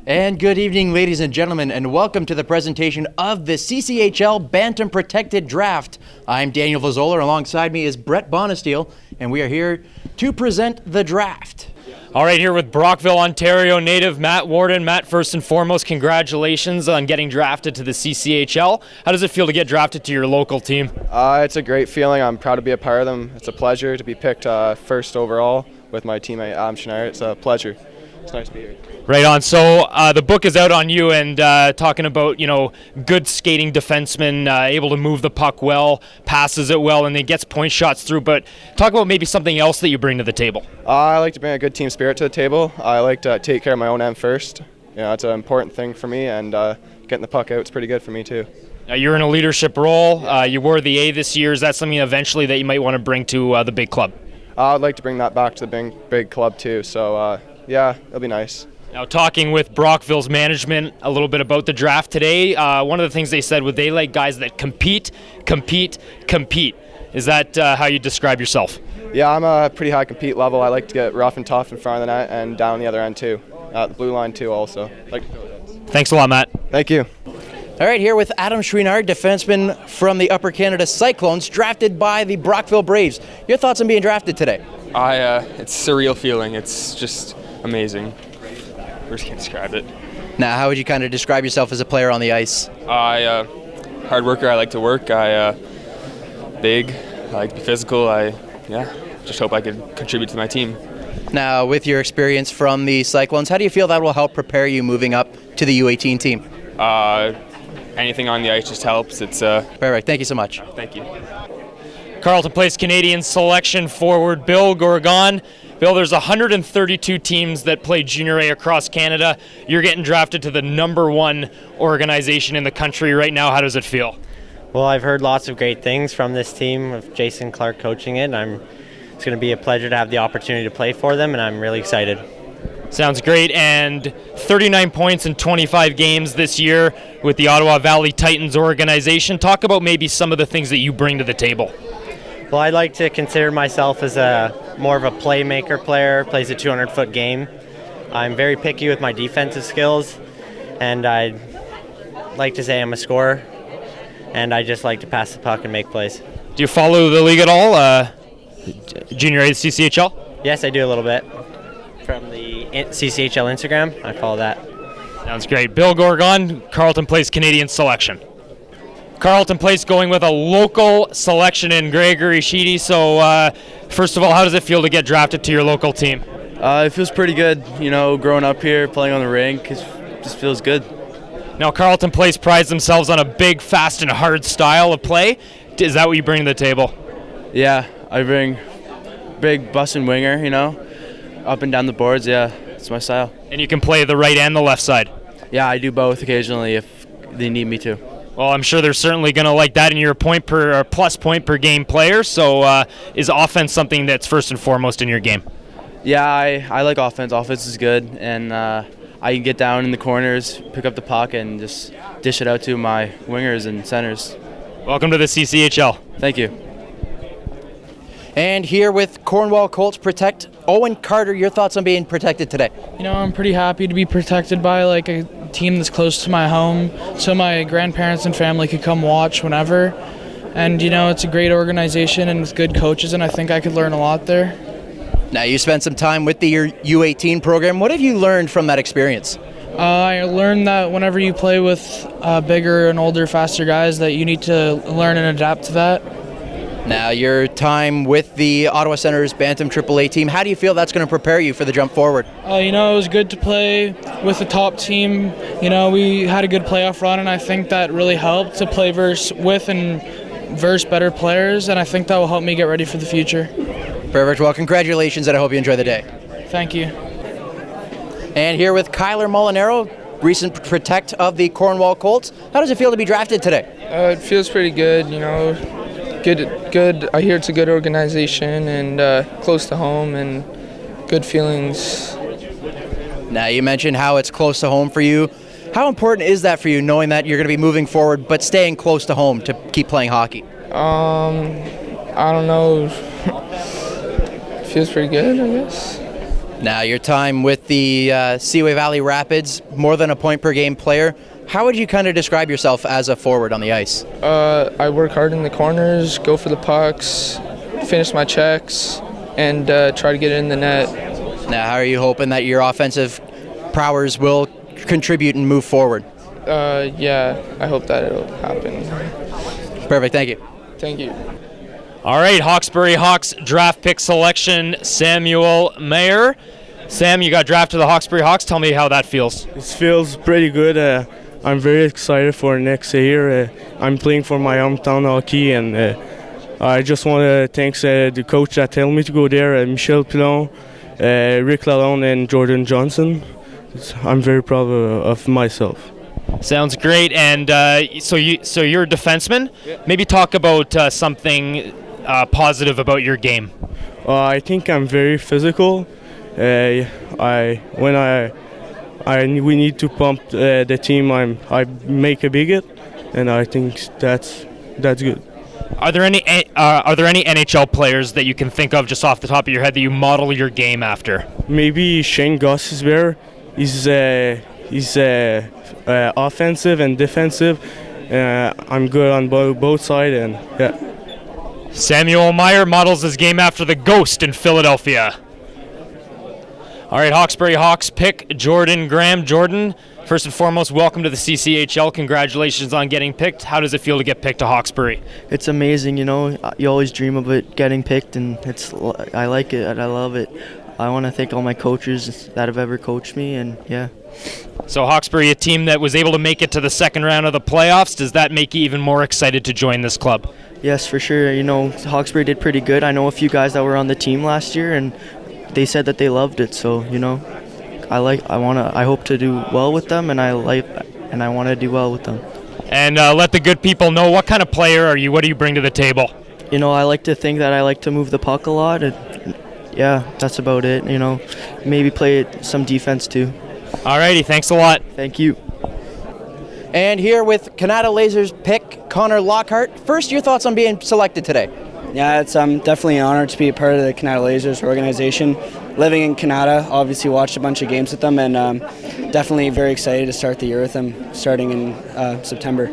And good evening, ladies and gentlemen, and welcome to the presentation of the CCHL Bantam Protected Draft. I'm Daniel Vazola. Alongside me is Brett Bonesteel, and we are here to present the draft. All right, here with Brockville, Ontario native Matt Worden. Matt, first and foremost, congratulations on getting drafted to the CCHL. How does it feel to get drafted to your local team? It's a great feeling. I'm proud to be a part of them. It's a pleasure to be picked first overall with my teammate Adam Schneider. It's a pleasure. It's nice to be here. Right on. So the book is out on you, and talking about, good skating defenseman, able to move the puck well, passes it well, and then gets point shots through. But talk about maybe something else that you bring to the table. I like to bring a good team spirit to the table. I like to take care of my own end first. It's an important thing for me, and getting the puck out is pretty good for me too. Now, you're in a leadership role. You wore the A this year. Is that something eventually that you might want to bring to the big club? I'd like to bring that back to the big club too. So yeah, it'll be nice. Now, talking with Brockville's management a little bit about the draft today, one of the things they said was they like guys that compete. Is that how you describe yourself? Yeah, I'm a pretty high compete level. I like to get rough and tough in front of the net and down the other end too. The blue line too also. Thanks a lot, Matt. Thank you. All right, here with Adam Shireen, defenseman from the Upper Canada Cyclones, drafted by the Brockville Braves. Your thoughts on being drafted today? It's a surreal feeling. It's just amazing. I just can't describe it. Now, how would you kind of describe yourself as a player on the ice? Hard worker. I like to work. Big. I like to be physical. Just hope I could contribute to my team. Now, with your experience from the Cyclones, how do you feel that will help prepare you moving up to the U18 team? Anything on the ice just helps. It's Perfect. Thank you so much. Thank you. Carleton Place Canadian selection forward Bill Gorgon. Bill, there's 132 teams that play Junior A across Canada. You're getting drafted to the #1 organization in the country right now. How does it feel? Well, I've heard lots of great things from this team with Jason Clark coaching it. It's going to be a pleasure to have the opportunity to play for them, and I'm really excited. Sounds great. And 39 points in 25 games this year with the Ottawa Valley Titans organization. Talk about maybe some of the things that you bring to the table. Well, I'd like to consider myself as more of a playmaker player, plays a 200-foot game. I'm very picky with my defensive skills, and I'd like to say I'm a scorer, and I just like to pass the puck and make plays. Do you follow the league at all, Junior A, CCHL? Yes, I do a little bit. From the CCHL Instagram, I follow that. Sounds great. Bill Gorgon, Carleton Place Canadian selection. Carleton Place going with a local selection in Gregory Sheedy. So, first of all, how does it feel to get drafted to your local team? It feels pretty good. Growing up here, playing on the rink, it just feels good. Now, Carleton Place prides themselves on a big, fast, and hard style of play. Is that what you bring to the table? Yeah, I bring big busting winger, up and down the boards. Yeah, it's my style. And you can play the right and the left side? Yeah, I do both occasionally if they need me to. Well, I'm sure they're certainly going to like that, and you're a plus point per game player. So is offense something that's first and foremost in your game? Yeah, I like offense. Offense is good, and I can get down in the corners, pick up the puck, and just dish it out to my wingers and centers. Welcome to the CCHL. Thank you. And here with Cornwall Colts Protect, Owen Carter, your thoughts on being protected today? I'm pretty happy to be protected by a team that's close to my home, so my grandparents and family could come watch whenever. And it's a great organization and with good coaches, and I think I could learn a lot there. Now, you spent some time with the U18 program. What have you learned from that experience? I learned that whenever you play with bigger and older, faster guys, that you need to learn and adapt to that. Now, your time with the Ottawa Senators Bantam AAA team, how do you feel that's going to prepare you for the jump forward? It was good to play with the top team. We had a good playoff run, and I think that really helped to play versus better players, and I think that will help me get ready for the future. Perfect. Well, congratulations, and I hope you enjoy the day. Thank you. And here with Kyler Molinaro, recent protect of the Cornwall Colts. How does it feel to be drafted today? It feels pretty good, Good. I hear it's a good organization and close to home and good feelings. Now, you mentioned how it's close to home for you. How important is that for you, knowing that you're going to be moving forward but staying close to home to keep playing hockey? I don't know. Feels pretty good, I guess. Now, your time with the Seaway Valley Rapids, more than a point per game player. How would you kind of describe yourself as a forward on the ice? I work hard in the corners, go for the pucks, finish my checks, and try to get it in the net. Now, how are you hoping that your offensive prowess will contribute and move forward? Yeah, I hope that it'll happen. Perfect, thank you. Thank you. All right, Hawkesbury Hawks draft pick selection, Samuel Mayer. Sam, you got drafted to the Hawkesbury Hawks. Tell me how that feels. It feels pretty good. I'm very excited for next year. I'm playing for my hometown hockey, and I just want to thank the coach that told me to go there, Michel Pilon, Rick Lalonde, and Jordan Johnson. I'm very proud of myself. Sounds great. And so you're a defenseman. Yeah. Maybe talk about something positive about your game. I think I'm very physical. We need to pump the team. I make a big hit, and I think that's good. Are there any NHL players that you can think of just off the top of your head that you model your game after? Maybe Shane Gossesbear. He's offensive and defensive. I'm good on both sides, and yeah. Samuel Meyer models his game after the Ghost in Philadelphia. All right, Hawkesbury Hawks pick Jordan Graham. Jordan, first and foremost, welcome to the CCHL. Congratulations on getting picked. How does it feel to get picked to Hawkesbury? It's amazing, you know. You always dream of it getting picked, and I like it and I love it. I want to thank all my coaches that have ever coached me, and yeah. So Hawkesbury, a team that was able to make it to the second round of the playoffs, does that make you even more excited to join this club? Yes, for sure. You know, Hawkesbury did pretty good. I know a few guys that were on the team last year, and they said that they loved it. So, you know, I hope to do well with them, and I want to do well with them. And let the good people know, what kind of player are you? What do you bring to the table? You know, I like to think that I like to move the puck a lot, and yeah, that's about it. You know, maybe play some defense too. Alrighty, thanks a lot. Thank you. And here with Canada Lasers pick Connor Lockhart. First, your thoughts on being selected today? Yeah, it's definitely an honor to be a part of the Canada Lasers organization. Living in Canada, obviously watched a bunch of games with them, and definitely very excited to start the year with them starting in September.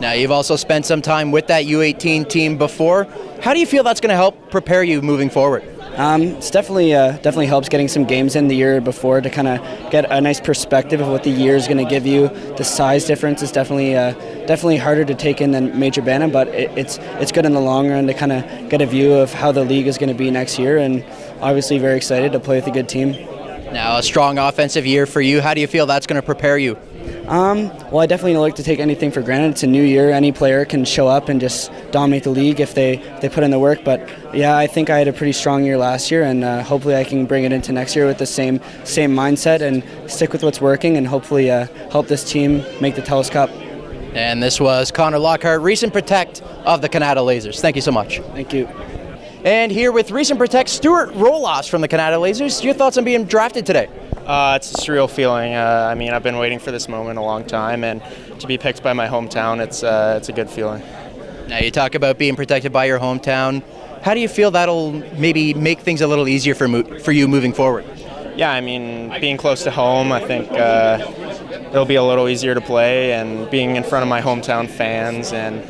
Now, you've also spent some time with that U18 team before. How do you feel that's going to help prepare you moving forward? It's definitely helps getting some games in the year before to kind of get a nice perspective of what the year is going to give you. The size difference is definitely harder to take in than Major Bantam, but it's good in the long run to kind of get a view of how the league is going to be next year, and obviously very excited to play with a good team. Now, a strong offensive year for you. How do you feel that's going to prepare you? Well, I definitely don't like to take anything for granted. It's a new year. Any player can show up and just dominate the league if they put in the work. But yeah, I think I had a pretty strong year last year, and hopefully I can bring it into next year with the same mindset and stick with what's working, and hopefully help this team make the TELUS Cup. And this was Connor Lockhart, recent Protect of the Canada Lasers. Thank you so much. Thank you. And here with recent Protect, Stuart Ross from the Canada Lasers. Your thoughts on being drafted today? It's a surreal feeling. I mean, I've been waiting for this moment a long time, and to be picked by my hometown, it's a good feeling. Now, you talk about being protected by your hometown. How do you feel that'll maybe make things a little easier for you moving forward? Yeah, I mean, being close to home, I think it'll be a little easier to play, and being in front of my hometown fans, and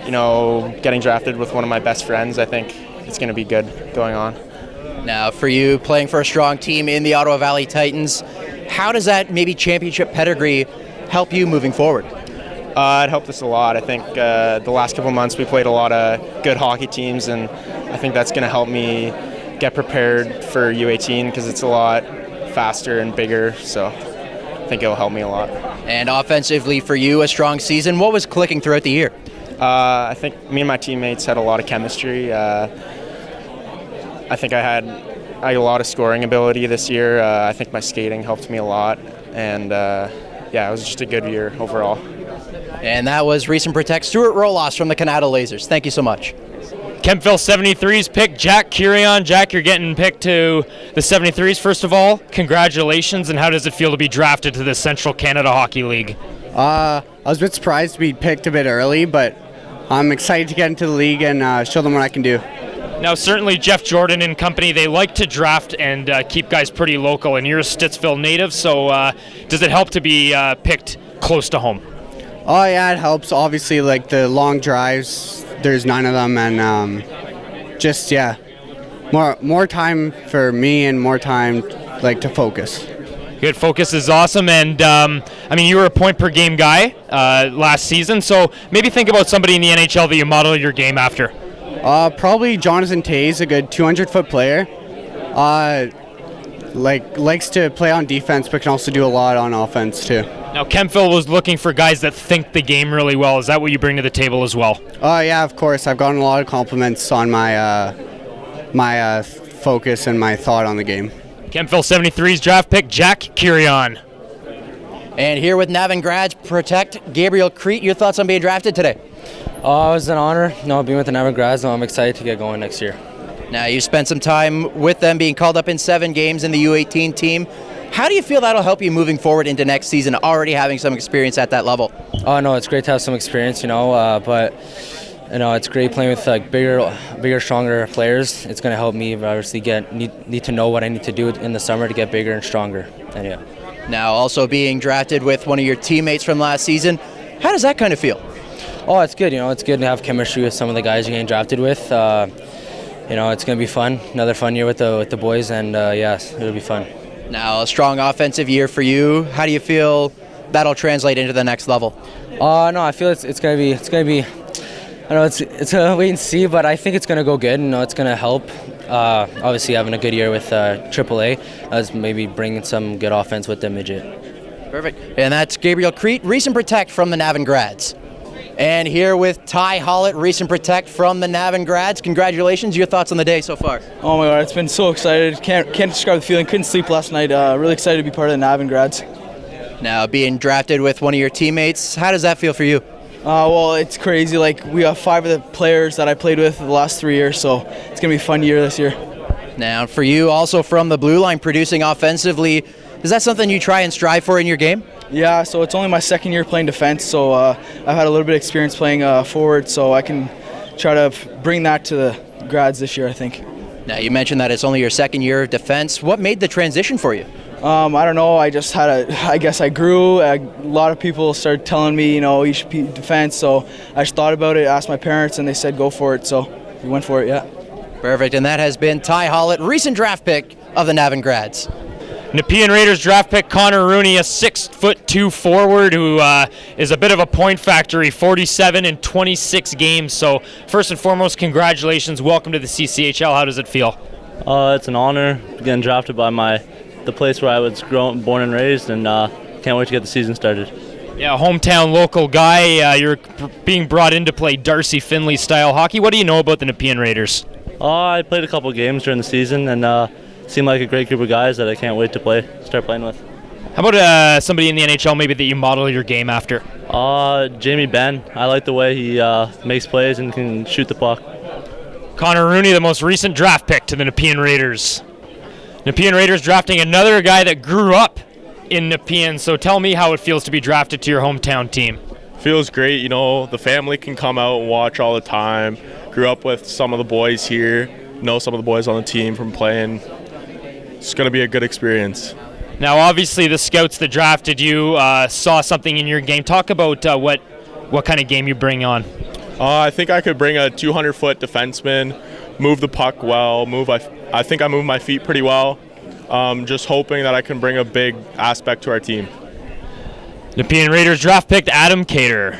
you know, getting drafted with one of my best friends, I think it's going to be good going on. Now, for you, playing for a strong team in the Ottawa Valley Titans, how does that maybe championship pedigree help you moving forward? It helped us a lot. I think the last couple months we played a lot of good hockey teams, and I think that's going to help me get prepared for U18 because it's a lot faster and bigger, so I think it'll help me a lot. And offensively for you, a strong season. What was clicking throughout the year? I think me and my teammates had a lot of chemistry. I think I had a lot of scoring ability this year. I think my skating helped me a lot, and yeah, it was just a good year overall. And that was recent Protect Stuart Ross from the Canada Lasers. Thank you so much. Kempville 73's pick Jack Curie. Jack, you're getting picked to the 73s. First of all, congratulations, and how does it feel to be drafted to the Central Canada Hockey League? I was a bit surprised to be picked a bit early, but I'm excited to get into the league and show them what I can do. Now, certainly Jeff Jordan and company, they like to draft and keep guys pretty local, and you're a Stittsville native, so does it help to be picked close to home? Oh yeah, it helps. Obviously, like the long drives, there's 9 of them, and just more time for me and more time like to focus. Good focus is awesome, and I mean, you were a point per game guy last season, so maybe think about somebody in the NHL that you model your game after. Probably Jonathan Taze, a good 200-foot player. Likes to play on defense, but can also do a lot on offense too. Now, Kempville was looking for guys that think the game really well. Is that what you bring to the table as well? Oh yeah, of course. I've gotten a lot of compliments on my my focus and my thought on the game. Kempville 73's draft pick, Jack Curie. And here with Navan Grads Protect, Gabriel Crete, your thoughts on being drafted today? It was an honor, being with the Navan Grads. I'm excited to get going next year. Now, you spent some time with them, being called up in 7 games in the U18 team. How do you feel that'll help you moving forward into next season, already having some experience at that level? Oh, no, it's great to have some experience, but it's great playing with bigger, stronger players. It's going to help me obviously need to know what I need to do in the summer to get bigger and stronger. And yeah. Now, also being drafted with one of your teammates from last season, how does that kind of feel? Oh, it's good. It's good to have chemistry with some of the guys you're getting drafted with. It's going to be fun. Another fun year with the boys, and yes, it'll be fun. Now, a strong offensive year for you. How do you feel that'll translate into the next level? No, I feel it's going to be. I know it's a wait and see, but I think it's going to go good. It's going to help. Obviously, having a good year with AAA, as maybe bringing some good offense with the midget. Perfect. And that's Gabriel Crete, Recent Protect from the Navan Grads. And here with Ty Hollett, Recent Protect from the Navan Grads. Congratulations. Your thoughts on the day so far? Oh my God, it's been so excited. Can't describe the feeling. Couldn't sleep last night. Really excited to be part of the Navan Grads. Now, being drafted with one of your teammates, how does that feel for you? Well, it's crazy. Like, we have 5 of the players that I played with the last 3 years, so it's going to be a fun year this year. Now, for you, also from the blue line, producing offensively, is that something you try and strive for in your game? Yeah, so it's only my 2nd year playing defense, so I've had a little bit of experience playing forward, so I can try to bring that to the Grads this year, I think. Now, you mentioned that it's only your 2nd year of defense. What made the transition for you? I don't know. I just I guess I grew. A lot of people started telling me, you should be defense, so I just thought about it, asked my parents, and they said go for it, so we went for it, yeah. Perfect, and that has been Ty Hollett, recent draft pick of the Navan Grads. Nepean Raiders draft pick Connor Rooney, a 6'2" forward who is a bit of a point factory, 47 in 26 games. So first and foremost, congratulations. Welcome to the CCHL. How does it feel? It's an honor getting drafted by the place where I was born and raised, and can't wait to get the season started. Yeah, hometown local guy. You're being brought in to play Darcy Finley style hockey. What do you know about the Nepean Raiders? I played a couple games during the season, and seemed like a great group of guys that I can't wait to start playing with. How about somebody in the NHL maybe that you model your game after? Jamie Benn. I like the way he makes plays and can shoot the puck. Connor Rooney, the most recent draft pick to the Nepean Raiders. Nepean Raiders drafting another guy that grew up in Nepean, so tell me how it feels to be drafted to your hometown team. Feels great, the family can come out and watch all the time. Grew up with some of the boys here, know some of the boys on the team from playing. It's going to be a good experience. Now, obviously, the scouts that drafted you saw something in your game. Talk about what kind of game you bring on. I think I could bring a 200-foot defenseman, move the puck well, I think I move my feet pretty well. Just hoping that I can bring a big aspect to our team. Nepean Raiders draft picked Adam Cater.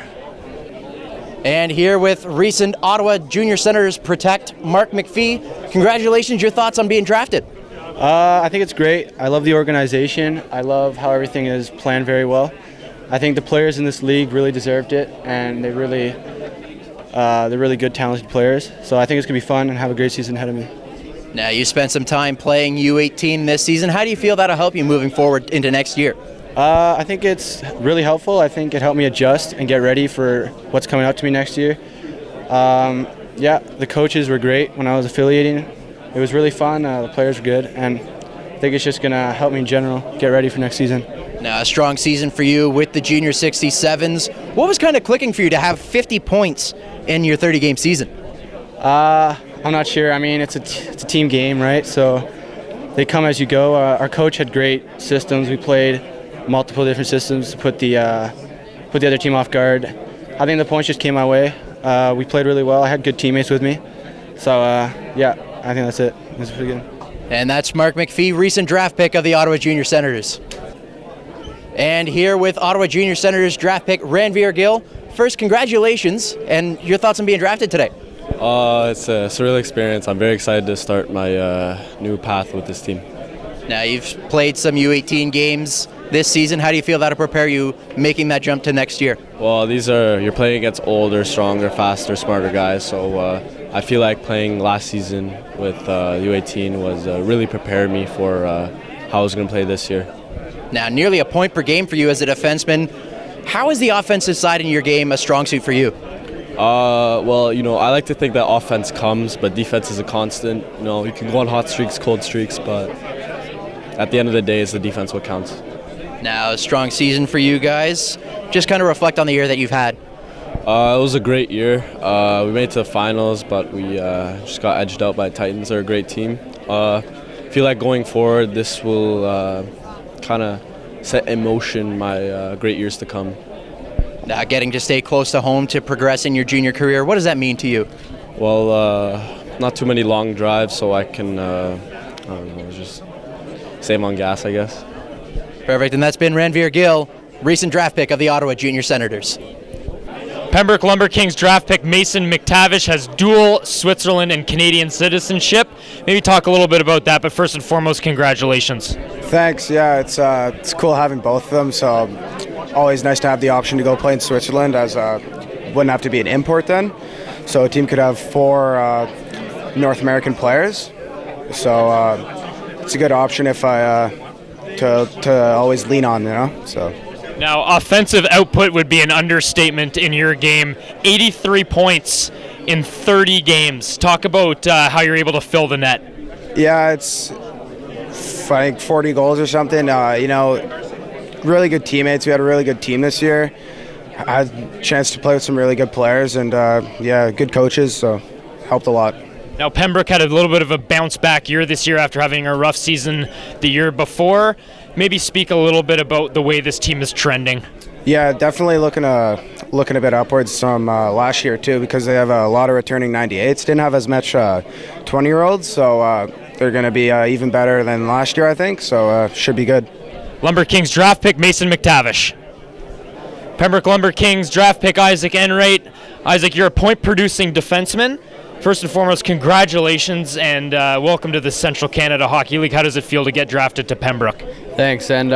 And here with recent Ottawa Junior Senators Protect, Mark McPhee. Congratulations, your thoughts on being drafted? I think it's great. I love the organization. I love how everything is planned very well. I think the players in this league really deserved it, and they're really good, talented players. So I think it's going to be fun and have a great season ahead of me. Now, you spent some time playing U18 this season. How do you feel that'll help you moving forward into next year? I think it's really helpful. I think it helped me adjust and get ready for what's coming up to me next year. The coaches were great when I was affiliating. It was really fun. The players were good, and I think it's just going to help me in general get ready for next season. Now, a strong season for you with the Junior 67s. What was kind of clicking for you to have 50 points in your 30-game season? I I'm not sure. I mean, it's a team game, right? So they come as you go. Our coach had great systems. We played multiple different systems to put the other team off guard. I think the points just came my way. We played really well. I had good teammates with me. So, yeah, I think that's it. It was pretty good. And that's Mark McPhee, recent draft pick of the Ottawa Junior Senators. And here with Ottawa Junior Senators draft pick Ranveer Gill. First, congratulations, and your thoughts on being drafted today. It's a surreal experience. I'm very excited to start my new path with this team. Now, you've played some U18 games this season. How do you feel that'll prepare you making that jump to next year? Well, you're playing against older, stronger, faster, smarter guys, so I feel like playing last season with U18 was really prepared me for how I was going to play this year. Now, nearly a point per game for you as a defenseman. How is the offensive side in your game a strong suit for you? Well, I like to think that offense comes, but defense is a constant. You can go on hot streaks, cold streaks, but at the end of the day, it's the defense what counts. Now, a strong season for you guys. Just kind of reflect on the year that you've had. It was a great year. We made it to the finals, but we just got edged out by Titans. They're a great team. I feel like going forward, this will kind of set in motion my great years to come. Now, getting to stay close to home to progress in your junior career, what does that mean to you? Well, not too many long drives, so I can just save on gas, I guess. Perfect, and that's been Ranveer Gill, recent draft pick of the Ottawa Junior Senators. Pembroke Lumber Kings draft pick Mason McTavish has dual Switzerland and Canadian citizenship. Maybe talk a little bit about that, but first and foremost, congratulations. Thanks. Yeah, it's cool having both of them. So always nice to have the option to go play in Switzerland, as wouldn't have to be an import then. So a team could have 4 North American players. So it's a good option if to always lean on, So. Now, offensive output would be an understatement in your game. 83 points in 30 games. Talk about how you're able to fill the net. Yeah, it's I think 40 goals or something. Really good teammates. We had a really good team this year. I had a chance to play with some really good players and, good coaches, so helped a lot. Now, Pembroke had a little bit of a bounce-back year this year after having a rough season the year before. Maybe speak a little bit about the way this team is trending. Yeah, definitely looking a bit upwards from last year, too, because they have a lot of returning 98s. Didn't have as much 20-year-olds, so they're going to be even better than last year, I think, so should be good. Lumber Kings draft pick Mason McTavish. Pembroke Lumber Kings draft pick Isaac Enright. Isaac, you're a point-producing defenseman. First and foremost, congratulations and welcome to the Central Canada Hockey League. How does it feel to get drafted to Pembroke? Thanks, and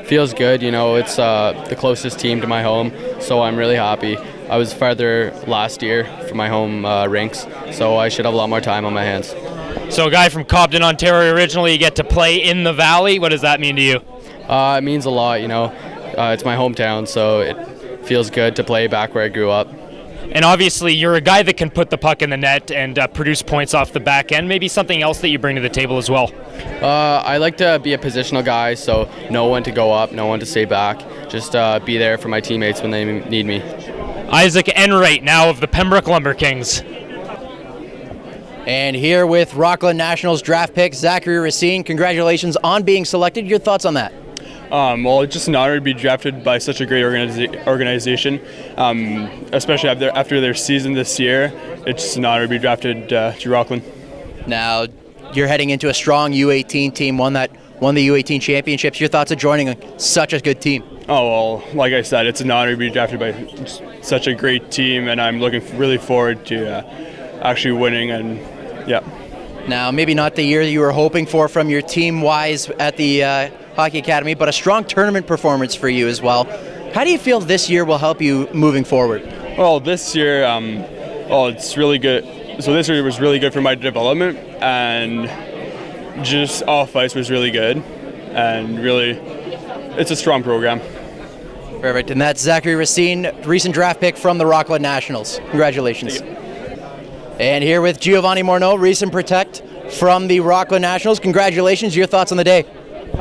feels good. It's the closest team to my home, so I'm really happy. I was farther last year for my home rinks, so I should have a lot more time on my hands. So a guy from Cobden, Ontario originally, you get to play in the Valley. What does that mean to you? It means a lot, It's my hometown, so it feels good to play back where I grew up. And obviously, you're a guy that can put the puck in the net and produce points off the back end. Maybe something else that you bring to the table as well. I like to be a positional guy, so know when to go up, know when to stay back. Just be there for my teammates when they need me. Isaac Enright, now of the Pembroke Lumber Kings. And here with Rockland Nationals draft pick Zachary Racine. Congratulations on being selected. Your thoughts on that? Well, it's just an honor to be drafted by such a great organization, especially after their season this year. It's just an honor to be drafted to Rockland. Now, you're heading into a strong U18 team, one that won the U18 championships. Your thoughts of joining such a good team? Oh, well, like I said, it's an honor to be drafted by such a great team, and I'm looking really forward to actually winning. And yeah. Now, maybe not the year you were hoping for from your team-wise at the Hockey Academy, but a strong tournament performance for you as well. How do you feel this year will help you moving forward? Well, this year, it's really good. So this year was really good for my development, and just off ice was really good, and really, it's a strong program. Perfect, and that's Zachary Racine, recent draft pick from the Rockland Nationals. Congratulations. And here with Giovanni Morneau, recent protect from the Rockland Nationals. Congratulations. Your thoughts on the day?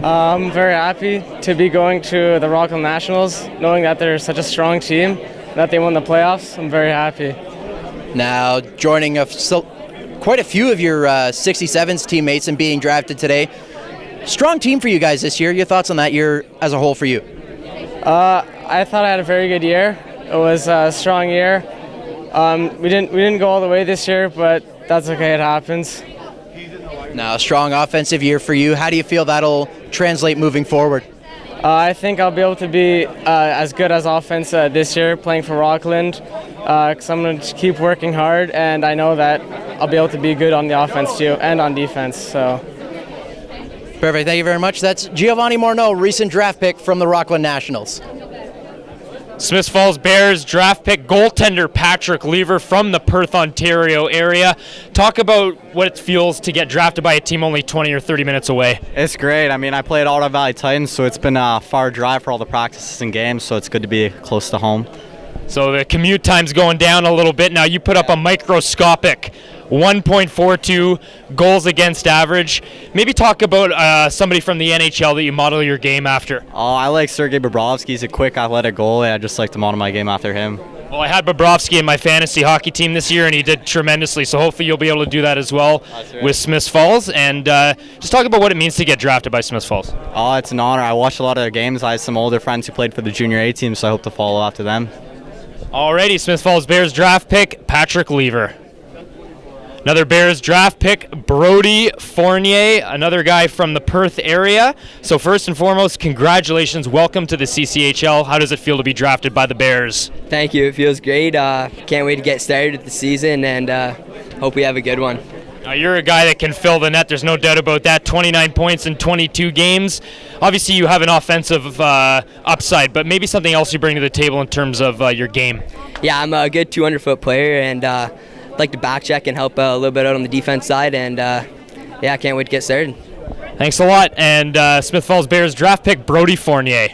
I'm very happy to be going to the Rockland Nationals, knowing that they're such a strong team, that they won the playoffs. I'm very happy. Now, joining quite a few of your 67's teammates and being drafted today. Strong team for you guys this year. Your thoughts on that year as a whole for you? I thought I had a very good year. It was a strong year. We didn't go all the way this year, but that's okay. It happens. Now, a strong offensive year for you. How do you feel that'll translate moving forward? I think I'll be able to be as good as offense this year playing for Rockland, because I'm going to keep working hard, and I know that I'll be able to be good on the offense too and on defense. So. Perfect. Thank you very much. That's Giovanni Morneau, recent draft pick from the Rockland Nationals. Smiths Falls Bears draft pick goaltender Patrick Lever from the Perth, Ontario area. Talk about what it feels to get drafted by a team only 20 or 30 minutes away. It's great. I mean, I played Ottawa Valley Titans, so it's been a far drive for all the practices and games, so it's good to be close to home. So the commute time's going down a little bit. Now you put up a microscopic 1.42 goals against average. Maybe talk about somebody from the NHL that you model your game after. Oh, I like Sergei Bobrovsky. He's a quick, athletic goalie. I just like to model my game after him. Well, I had Bobrovsky in my fantasy hockey team this year, and he did tremendously. So hopefully you'll be able to do that as well with Smiths Falls. And just talk about what it means to get drafted by Smiths Falls. Oh, it's an honor. I watched a lot of their games. I have some older friends who played for the Junior A team, so I hope to follow after them. Alrighty, Smiths Falls Bears draft pick, Patrick Lever. Another Bears draft pick, Brody Fournier, another guy from the Perth area. So first and foremost, congratulations. Welcome to the CCHL. How does it feel to be drafted by the Bears? Thank you. It feels great. Can't wait to get started with the season, and hope we have a good one. Now, you're a guy that can fill the net. There's no doubt about that. 29 points in 22 games. Obviously, you have an offensive upside, but maybe something else you bring to the table in terms of your game. Yeah, I'm a good 200-foot player, and like to back check and help a little bit out on the defense side, and yeah, I can't wait to get started. Thanks a lot. And Smiths Falls Bears draft pick Brody Fournier.